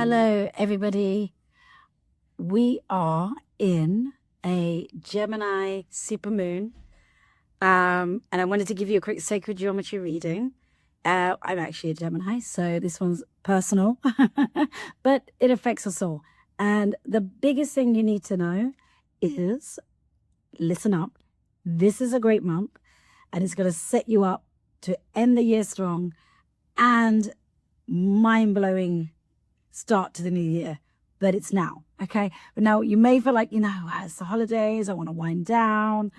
Hello, everybody. We are in a Gemini Supermoon, and I wanted to give you a quick sacred geometry reading. I'm actually a Gemini, so this one's personal, but it affects us all. And the biggest thing you need to know is, listen up, this is a great month, and it's going to set you up to end the year strong and mind-blowing start to the new year. But it's now, okay? But now you may feel like, it's the holidays, I want to wind down,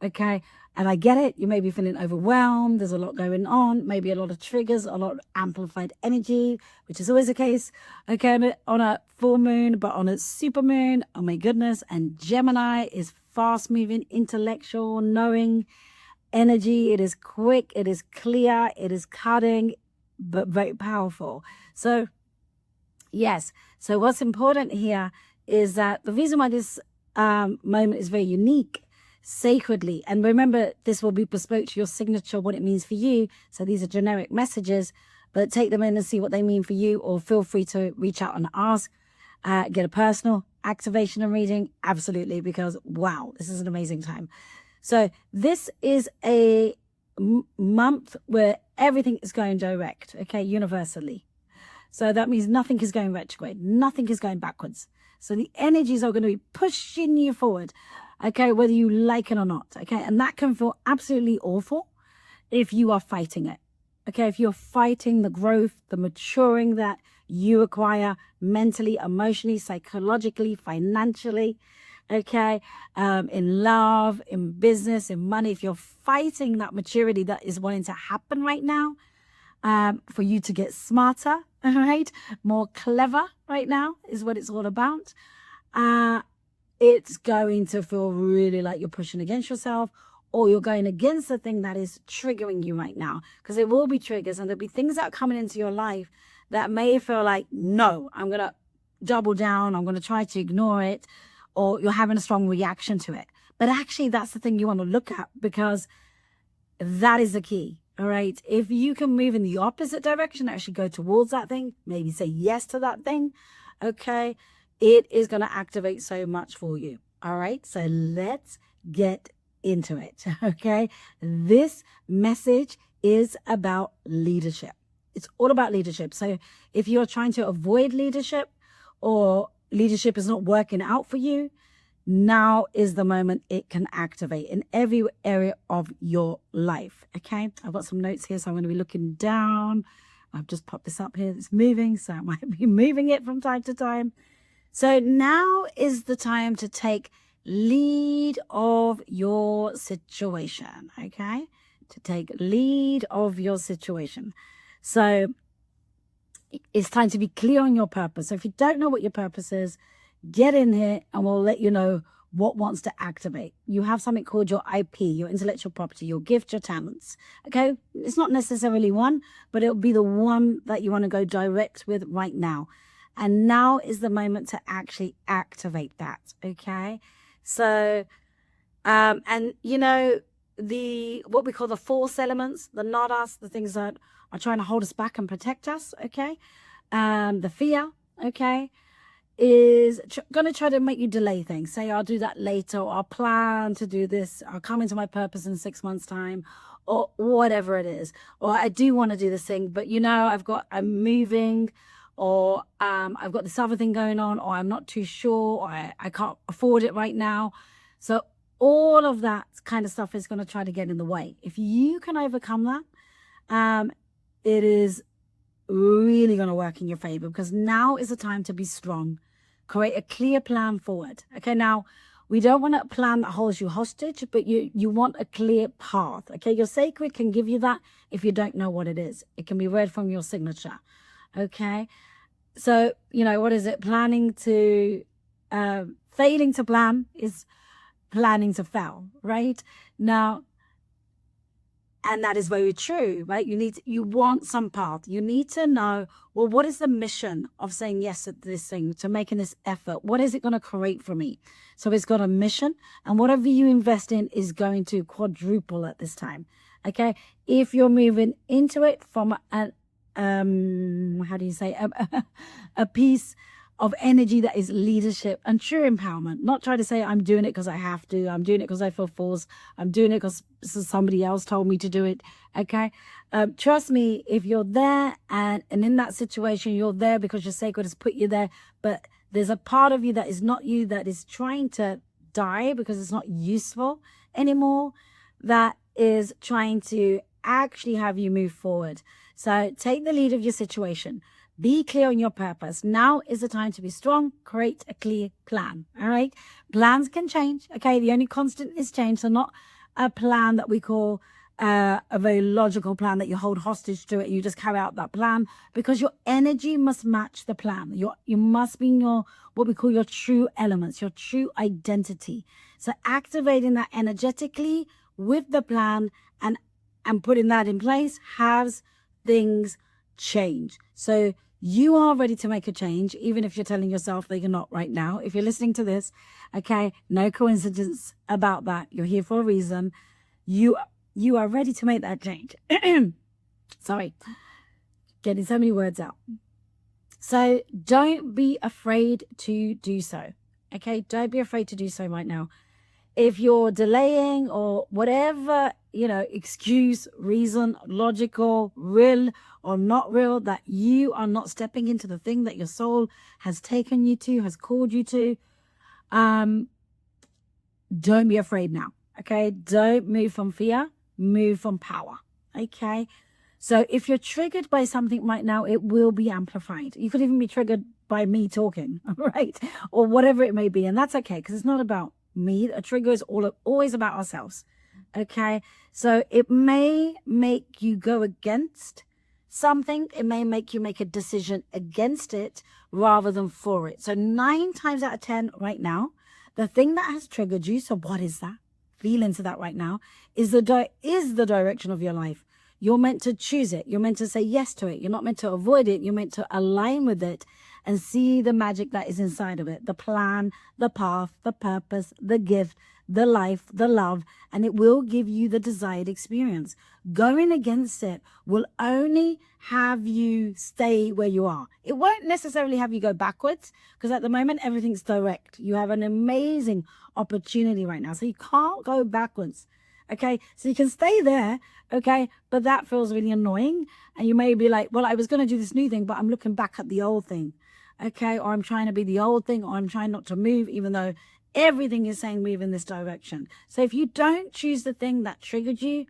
okay? And I get it. You may be feeling overwhelmed. There's a lot going on, maybe a lot of triggers, a lot of amplified energy, which is always the case, okay, on a full moon, but on a super moon, oh my goodness. And Gemini is fast-moving, intellectual, knowing energy. It is quick, it is clear, it is cutting, but very powerful. So yes. So what's important here is that the reason why this moment is very unique, sacredly, and remember, this will be bespoke to your signature, what it means for you. So these are generic messages, but take them in and see what they mean for you, or feel free to reach out and ask, get a personal activation and reading. Absolutely, because wow, this is an amazing time. So this is a month where everything is going direct, okay, universally. So that means nothing is going retrograde. Nothing is going backwards. So the energies are going to be pushing you forward, okay, whether you like it or not, okay? And that can feel absolutely awful if you are fighting it, okay? If you're fighting the growth, the maturing that you acquire mentally, emotionally, psychologically, financially, okay, in love, in business, in money. If you're fighting that maturity that is wanting to happen right now, for you to get smarter, all right, more clever right now is what it's all about. It's going to feel really like you're pushing against yourself, or you're going against the thing that is triggering you right now, because there will be triggers and there'll be things that are coming into your life that may feel like, no, I'm going to double down, I'm going to try to ignore it, or you're having a strong reaction to it. But actually, that's the thing you want to look at, because that is the key. All right. If you can move in the opposite direction, actually go towards that thing, maybe say yes to that thing, okay, it is going to activate so much for you. All right. So let's get into it. Okay. This message is about leadership. It's all about leadership. So if you're trying to avoid leadership, or leadership is not working out for you, now is the moment it can activate in every area of your life. Okay, I've got some notes here, so I'm going to be looking down. I've just popped this up here. It's moving, so I might be moving it from time to time. So now is the time to take lead of your situation. Okay, to take lead of your situation. So it's time to be clear on your purpose. So if you don't know what your purpose is, get in here and we'll let you know what wants to activate. You have something called your IP, your intellectual property, your gift, your talents. Okay, it's not necessarily one, but it'll be the one that you want to go direct with right now. And now is the moment to actually activate that. Okay, so and what we call the false elements, the not us, the things that are trying to hold us back and protect us, okay, the fear, okay, is going to try to make you delay things. Say, I'll do that later, or I'll plan to do this, I'll come into my purpose in 6 months time, or whatever it is. Or I do want to do this thing, but I'm moving, or I've got this other thing going on, or I'm not too sure, or I can't afford it right now. So all of that kind of stuff is going to try to get in the way. If you can overcome that, it is really going to work in your favor, because now is the time to be strong. Create a clear plan forward. Okay, now we don't want a plan that holds you hostage, but you want a clear path. Okay, your sacred can give you that if you don't know what it is. It can be read from your signature. Okay, so what is it? Failing to plan is planning to fail, right? Now, and that is very true, right? You want some path. You need to know, well, what is the mission of saying yes to this thing, to making this effort? What is it going to create for me? So it's got a mission, and whatever you invest in is going to quadruple at this time. Okay. If you're moving into it from an how do you say, a piece of energy that is leadership and true empowerment. Not try to say, I'm doing it because I have to. I'm doing it because I feel forced. I'm doing it because somebody else told me to do it. Okay. Trust me, if you're there and in that situation, you're there because your sacred has put you there. But there's a part of you that is not you, that is trying to die because it's not useful anymore, that is trying to actually have you move forward. So take the lead of your situation. Be clear on your purpose. Now is the time to be strong. Create a clear plan. All right. Plans can change. Okay. The only constant is change. So not a plan that we call a very logical plan that you hold hostage to it. You just carry out that plan, because your energy must match the plan. You must be in your, what we call your true elements, your true identity. So activating that energetically with the plan and putting that in place has things change. So you are ready to make a change, even if you're telling yourself that you're not right now. If you're listening to this, okay, no coincidence about that. You're here for a reason. You are ready to make that change. Sorry, getting so many words out. So don't be afraid to do so. Okay, don't be afraid to do so right now. If you're delaying or whatever, excuse, reason, logical, real or not real, that you are not stepping into the thing that your soul has taken you to, has called you to, don't be afraid now. Okay. Don't move from fear, move from power. Okay. So if you're triggered by something right now, it will be amplified. You could even be triggered by me talking, right? Or whatever it may be. And that's okay, because it's not about me. A trigger is always about ourselves. Okay. So it may make you go against something. It may make you make a decision against it rather than for it. So 9 times out of 10 right now, the thing that has triggered you, so what is that? Feel into that right now, is the direction of your life. You're meant to choose it. You're meant to say yes to it. You're not meant to avoid it. You're meant to align with it and see the magic that is inside of it. The plan, the path, the purpose, the gift, the life, the love, and it will give you the desired experience. Going against it will only have you stay where you are. It won't necessarily have you go backwards, because at the moment, everything's direct. You have an amazing opportunity right now. So you can't go backwards. Okay, so you can stay there, okay, but that feels really annoying. And you may be like, well, I was going to do this new thing, but I'm looking back at the old thing, okay, or I'm trying to be the old thing, or I'm trying not to move, even though everything is saying move in this direction. So if you don't choose the thing that triggered you,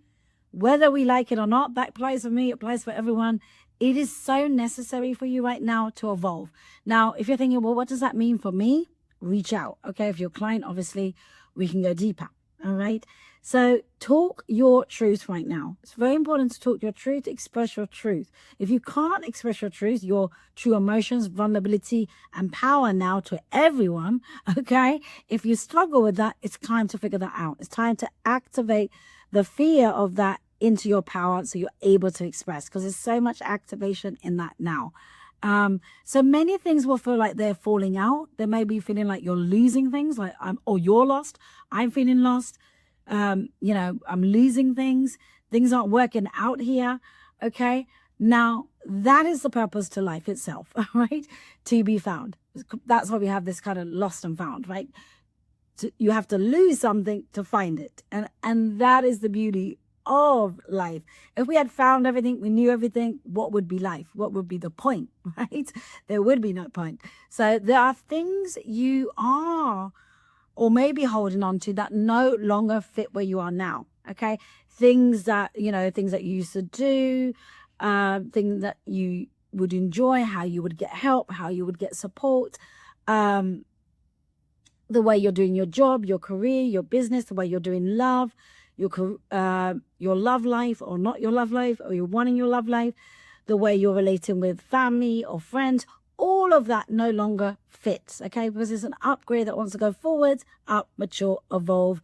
whether we like it or not, that applies for me, it applies for everyone. It is so necessary for you right now to evolve. Now, if you're thinking, well, what does that mean for me? Reach out, okay? If you're a client, obviously, we can go deeper, all right? So talk your truth right now. It's very important to talk your truth, express your truth. If you can't express your truth, your true emotions, vulnerability, and power now to everyone, okay? If you struggle with that, it's time to figure that out. It's time to activate the fear of that into your power so you're able to express, because there's so much activation in that now. So many things will feel like they're falling out. They may be feeling like you're losing things, like or you're lost. I'm feeling lost. I'm losing things. Things aren't working out here. Okay. Now that is the purpose to life itself, right? To be found. That's why we have this kind of lost and found, right? You have to lose something to find it. And that is the beauty of life. If we had found everything, we knew everything, what would be life? What would be the point, right? There would be no point. So there are things you are or maybe holding on to that no longer fit where you are now. Okay. Things that you used to do, things that you would enjoy, how you would get help, how you would get support, the way you're doing your job, your career, your business, the way you're doing love, your love life or not your love life, or you're wanting your love life, the way you're relating with family or friends. All of that no longer fits, okay? Because it's an upgrade that wants to go forwards, up, mature, evolve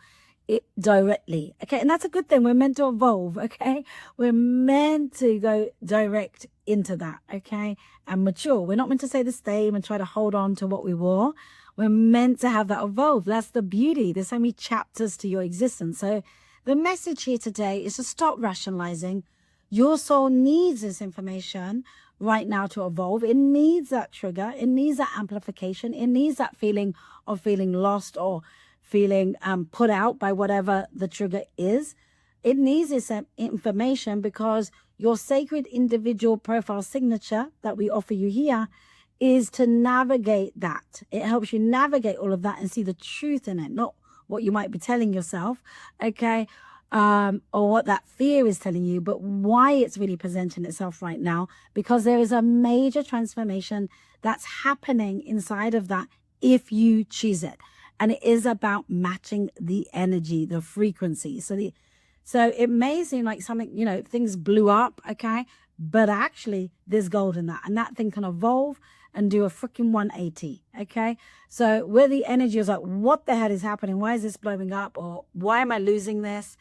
it directly, okay? And that's a good thing. We're meant to evolve, okay? We're meant to go direct into that, okay? And mature. We're not meant to stay the same and try to hold on to what we were. We're meant to have that evolve. That's the beauty. There's so many chapters to your existence. So the message here today is to stop rationalizing. Your soul needs this information right now to evolve. It needs that trigger. It needs that amplification. It needs that feeling of feeling lost or feeling put out by whatever the trigger is. It needs this information because your sacred individual profile signature that we offer you here is to navigate that. It helps you navigate all of that and see the truth in it, not what you might be telling yourself, okay? Or what that fear is telling you, but why it's really presenting itself right now, because there is a major transformation that's happening inside of that if you choose it. And it is about matching the energy, the frequency. So it may seem like something, you know, things blew up, okay? But actually there's gold in that, and that thing can evolve and do a freaking 180, okay? So where the energy is like, what the hell is happening? Why is this blowing up? Or why am I losing this?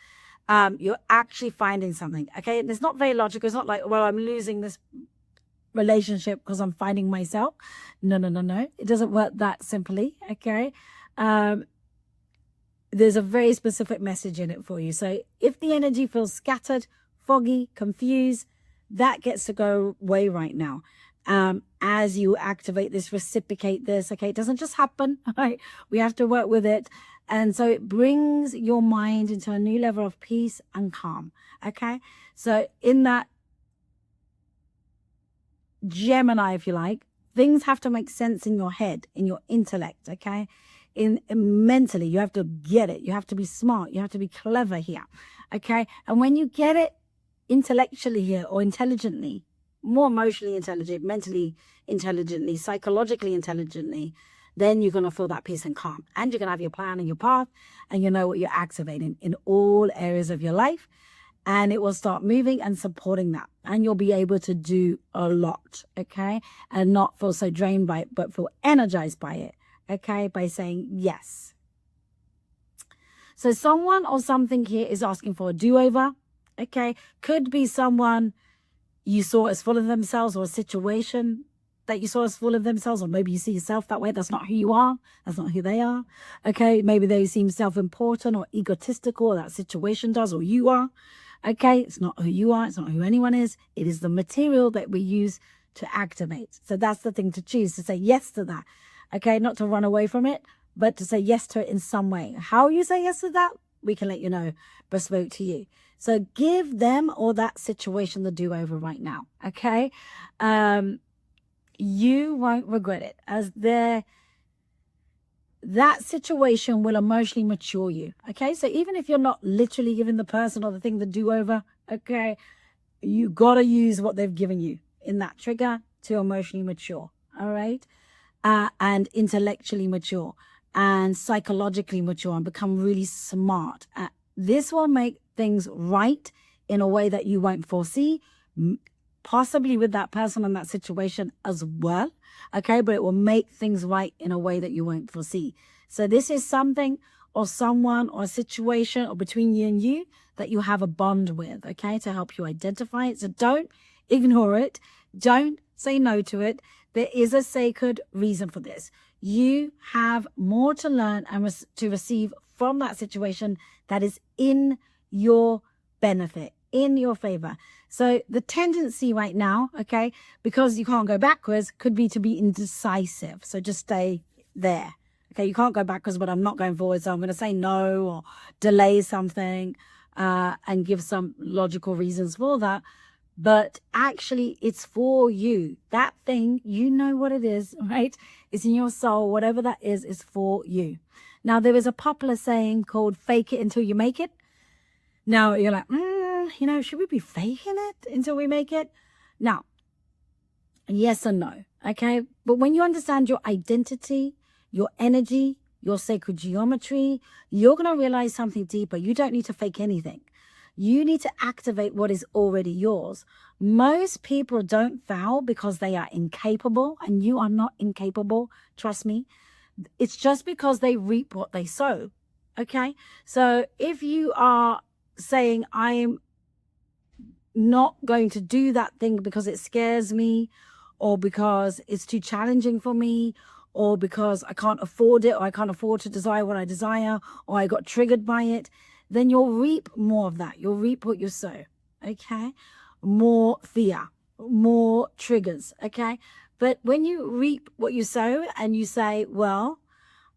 You're actually finding something, okay? And it's not very logical. It's not like, well, I'm losing this relationship because I'm finding myself. No. It doesn't work that simply, okay? There's a very specific message in it for you. So if the energy feels scattered, foggy, confused, that gets to go away right now. As you activate this, reciprocate this, okay? It doesn't just happen, right? We have to work with it. And so it brings your mind into a new level of peace and calm, okay? So in that Gemini, if you like, things have to make sense in your head, in your intellect, okay? In mentally, you have to get it. You have to be smart. You have to be clever here, okay? And when you get it intellectually here, or intelligently, more emotionally intelligent, mentally intelligently, psychologically intelligently, then you're going to feel that peace and calm. And you're going to have your plan and your path, and you know what you're activating in all areas of your life. And it will start moving and supporting that. And you'll be able to do a lot, okay? And not feel so drained by it, but feel energized by it, okay? By saying yes. So someone or something here is asking for a do-over, okay? Could be someone you saw as full of themselves, or a situation that you saw as full of themselves, or maybe you see yourself that way. That's not who you are. That's not who they are. Okay, maybe they seem self-important or egotistical, or that situation does, or you are. Okay, it's not who you are. It's not who anyone is. It is the material that we use to activate. So that's the thing to choose, to say yes to that. Okay, not to run away from it, but to say yes to it in some way. How you say yes to that, we can let you know, bespoke to you. So give them or that situation the do-over right now, okay? You won't regret it, as that situation will emotionally mature you, okay? So even if you're not literally giving the person or the thing the do-over, okay, you got to use what they've given you in that trigger to emotionally mature, all right? And intellectually mature and psychologically mature and become really smart. This will make things right in a way that you won't foresee, possibly with that person and that situation as well, okay? But it will make things right in a way that you won't foresee. So this is something or someone or a situation or between you and you that you have a bond with, okay, to help you identify it. So don't ignore it. Don't say no to it. There is a sacred reason for this. You have more to learn and to receive from that situation that is in your benefit, in your favor. So the tendency right now, okay, because you can't go backwards, could be to be indecisive. So just stay there. Okay, you can't go backwards, but I'm not going forward, so I'm going to say no or delay something and give some logical reasons for that. But actually, it's for you. That thing, you know what it is, right? It's in your soul. Whatever that is for you. Now, there is a popular saying called fake it until you make it. Now, you're like, should we be faking it until we make it? Now, yes and no, okay? But when you understand your identity, your energy, your sacred geometry, you're going to realize something deeper. You don't need to fake anything. You need to activate what is already yours. Most people don't vow because they are incapable, and you are not incapable, trust me. It's just because they reap what they sow, okay? So if you are saying, I'm not going to do that thing because it scares me, or because it's too challenging for me, or because I can't afford it, or I can't afford to desire what I desire, or I got triggered by it, then you'll reap more of that. You'll reap what you sow, okay? more fear, more triggers, okay? But when you reap what you sow and you say, well,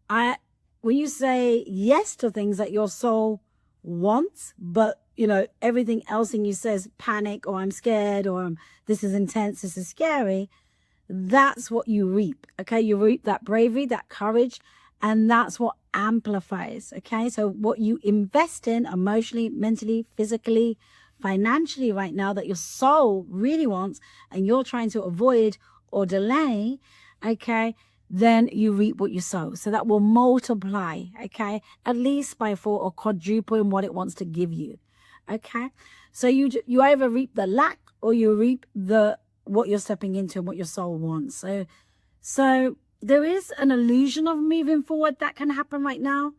when you say yes to things that your soul wants, but everything else in you says panic, or I'm scared, or this is intense, this is scary, that's what you reap, okay? You reap that bravery, that courage, and that's what amplifies, okay? So what you invest in emotionally, mentally, physically, financially right now that your soul really wants and you're trying to avoid or delay, okay, then you reap what you sow. So that will multiply, okay, at least by 4 or quadruple in what it wants to give you, okay? So you either reap the lack or you reap what you're stepping into and what your soul wants. So there is an illusion of moving forward that can happen right now,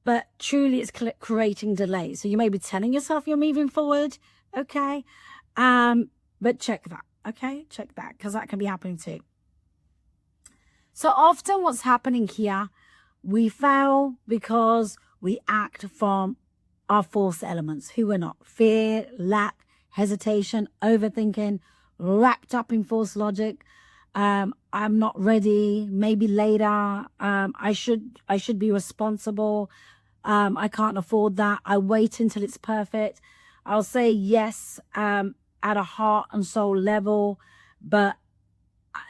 but truly it's creating delays. So you may be telling yourself you're moving forward, okay? But check that, okay? Check that, because that can be happening too. So often what's happening here, we fail because we act from our false elements, who we're not. Fear, lack, hesitation, overthinking, wrapped up in false logic. I'm not ready, maybe later. I should be responsible. I can't afford that. I wait until it's perfect. I'll say yes at a heart and soul level, but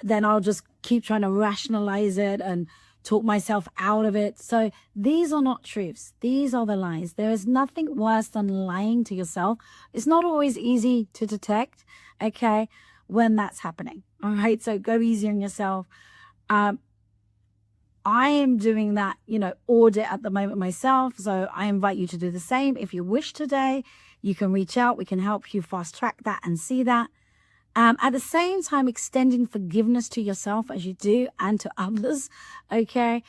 then I'll just keep trying to rationalize it and talk myself out of it. So these are not truths. These are the lies. There is nothing worse than lying to yourself. It's not always easy to detect, okay, when that's happening. All right, so go easy on yourself. I am doing that, audit at the moment myself. So I invite you to do the same. If you wish today, you can reach out. We can help you fast track that and see that. At the same time, extending forgiveness to yourself as you do and to others, okay?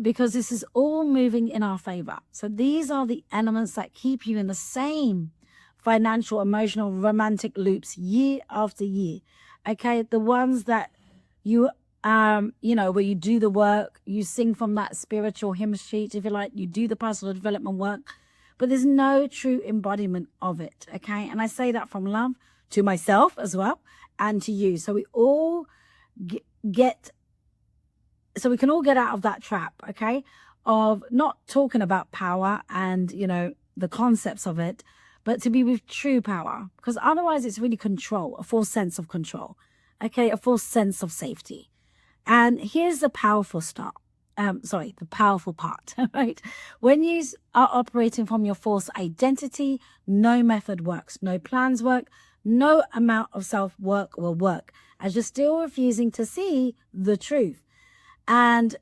Because this is all moving in our favor. So these are the elements that keep you in the same financial, emotional, romantic loops year after year, okay? The ones that you, where you do the work, you sing from that spiritual hymn sheet, if you like, you do the personal development work, but there's no true embodiment of it, okay? And I say that from love to myself as well and to you. So we all we can all get out of that trap, okay, of not talking about power and, the concepts of it, but to be with true power, because otherwise it's really control, a false sense of control, okay, a false sense of safety. And here's the powerful the powerful part, right? When you are operating from your false identity, no method works, no plans work, no amount of self-work will work, as you're still refusing to see the truth. And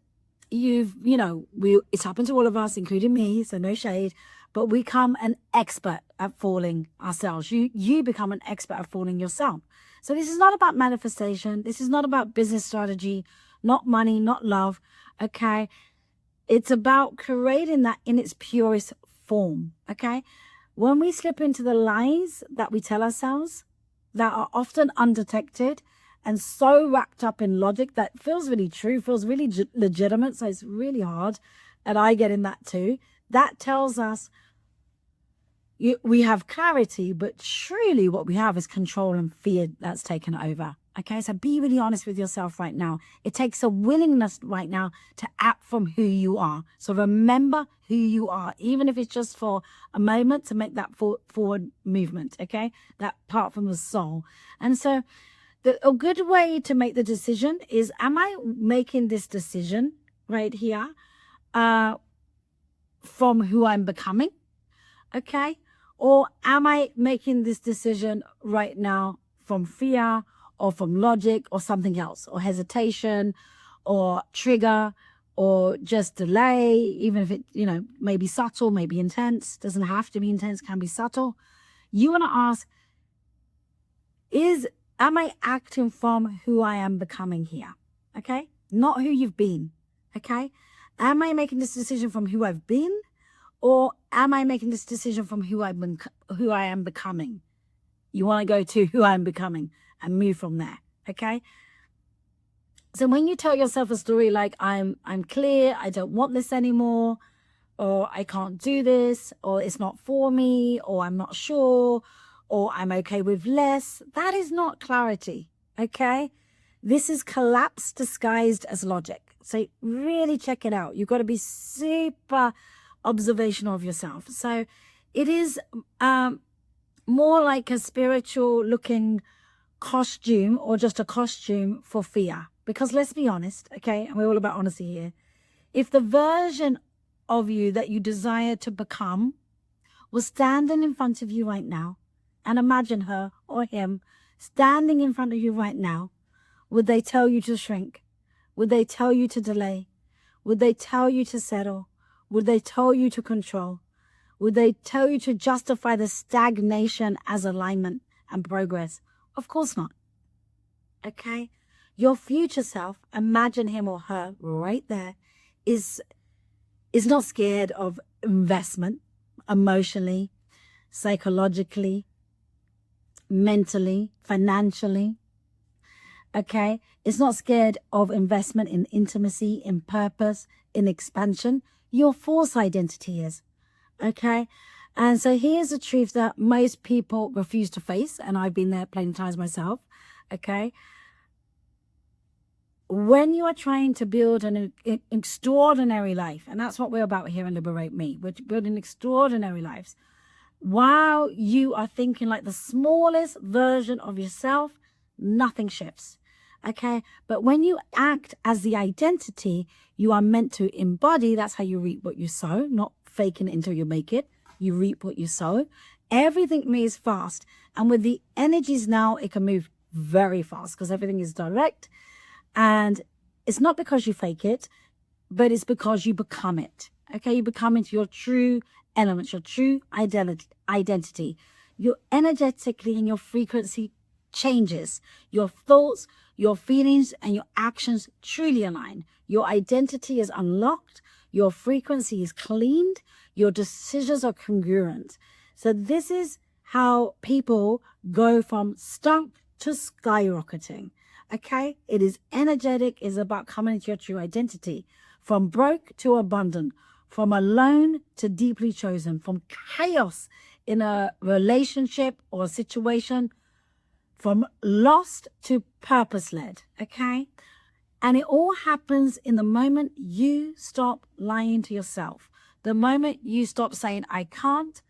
it's happened to all of us, including me, so no shade, but we become an expert at fooling ourselves. You become an expert at fooling yourself. So this is not about manifestation. This is not about business strategy, not money, not love, okay? It's about creating that in its purest form, okay? When we slip into the lies that we tell ourselves that are often undetected and so wrapped up in logic that feels really true, feels really legitimate, so it's really hard, and I get in that too, that tells us we have clarity, but truly what we have is control and fear that's taken over. Okay, so be really honest with yourself right now. It takes a willingness right now to act from who you are. So remember who you are, even if it's just for a moment, to make that forward movement, okay? That part from the soul. And so a good way to make the decision is, am I making this decision right here from who I'm becoming, okay? Or am I making this decision right now from fear, or from logic, or something else, or hesitation, or trigger, or just delay, even if it, may be subtle, may be intense, doesn't have to be intense, can be subtle. You want to ask, am I acting from who I am becoming here? Okay? Not who you've been. Okay? Am I making this decision from who I've been? Or am I making this decision from who I am becoming? You want to go to who I'm becoming and move from there, okay? So when you tell yourself a story like, I'm clear, I don't want this anymore, or I can't do this, or it's not for me, or I'm not sure, or I'm okay with less. That is not clarity, okay? This is collapse disguised as logic. So really check it out. You've got to be super observational of yourself. So it is more like a spiritual looking costume, or just a costume for fear. Because let's be honest, okay, and we're all about honesty here. If the version of you that you desire to become was standing in front of you right now, and imagine her or him standing in front of you right now, would they tell you to shrink? Would they tell you to delay? Would they tell you to settle? Would they tell you to control? Would they tell you to justify the stagnation as alignment and progress? Of course not. Okay? Your future self, imagine him or her right there, is not scared of investment emotionally, psychologically, mentally, financially. Okay? It's not scared of investment in intimacy, in purpose, in expansion. Your false identity is. Okay? And so here's the truth that most people refuse to face, and I've been there plenty of times myself. Okay? When you are trying to build an extraordinary life, and that's what we're about here in Liberate Me, we're building extraordinary lives, while you are thinking like the smallest version of yourself, nothing shifts. Okay? But when you act as the identity you are meant to embody, that's how you reap what you sow, not faking it until you make it. You reap what you sow. Everything moves fast. And with the energies now, it can move very fast because everything is direct. And it's not because you fake it, but it's because you become it. Okay? You become into your true elements, your true identity. Your energetically and your frequency changes. Your thoughts, your feelings, and your actions truly align. Your identity is unlocked. Your frequency is cleaned. Your decisions are congruent. So this is how people go from stuck to skyrocketing. Okay? It is energetic. It's about coming into your true identity. From broke to abundant. From alone to deeply chosen. From chaos in a relationship or a situation. From lost to purpose-led. Okay? And it all happens in the moment you stop lying to yourself. The moment you stop saying, I can't,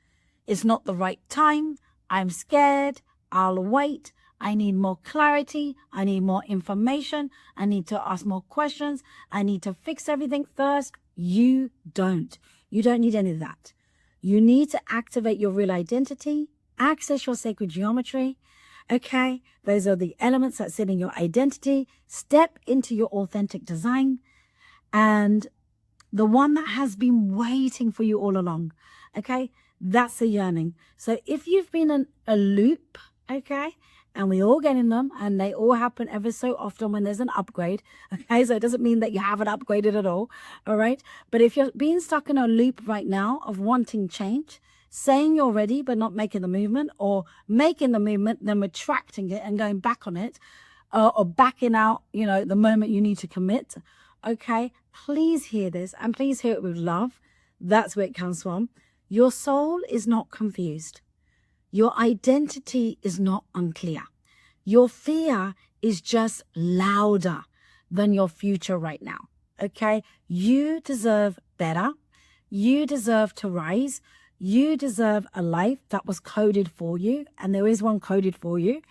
it's not the right time, I'm scared, I'll wait, I need more clarity, I need more information, I need to ask more questions, I need to fix everything first. You don't. You don't need any of that. You need to activate your real identity, access your sacred geometry. Okay, those are the elements that sit in your identity. Step into your authentic design, and the one that has been waiting for you all along. Okay, that's a yearning. So if you've been in a loop, okay, and we all get in them, and they all happen ever so often when there's an upgrade. Okay, so it doesn't mean that you haven't upgraded at all right? But if you're being stuck in a loop right now of wanting change, saying you're ready but not making the movement, or making the movement then retracting it and going back on it, or backing out, the moment you need to commit, okay, please hear this, and please hear it with love. That's where it comes from. Your soul is not confused. Your identity is not unclear. Your fear is just louder than your future right now. Okay? You deserve better. You deserve to rise. You deserve a life that was coded for you, and there is one coded for you.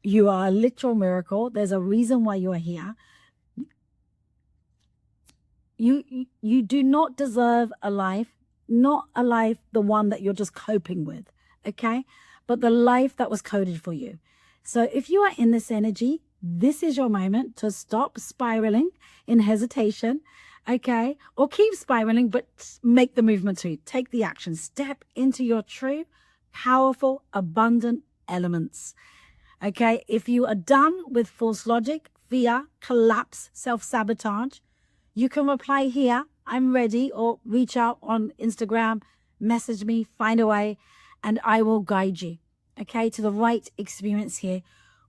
You are a literal miracle. There's a reason why you are here. You do not deserve a life, not a life, the one that you're just coping with, okay? But the life that was coded for you. So if you are in this energy, this is your moment to stop spiraling in hesitation, okay? Or keep spiraling, but make the movement too. Take the action. Step into your true, powerful, abundant elements, okay? If you are done with false logic, fear, collapse, self-sabotage, you can reply here, I'm ready, or reach out on Instagram, message me, find a way, and I will guide you, okay, to the right experience here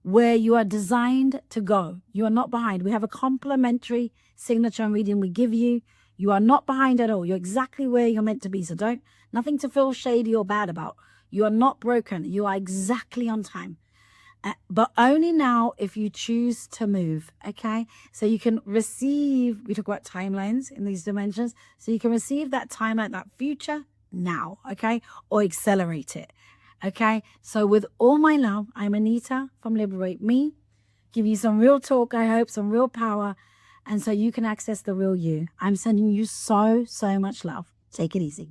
where you are designed to go. You are not behind. We have a complimentary signature and reading we give you. You are not behind at all. You're exactly where you're meant to be. So nothing to feel shady or bad about. You are not broken. You are exactly on time. But only now if you choose to move, okay? So you can receive, we talk about timelines in these dimensions, so you can receive that timeline, that future now, okay? Or accelerate it, okay? So with all my love, I'm Anita from Liberate Me. Give you some real talk, I hope, some real power, and so you can access the real you. I'm sending you so, so much love. Take it easy.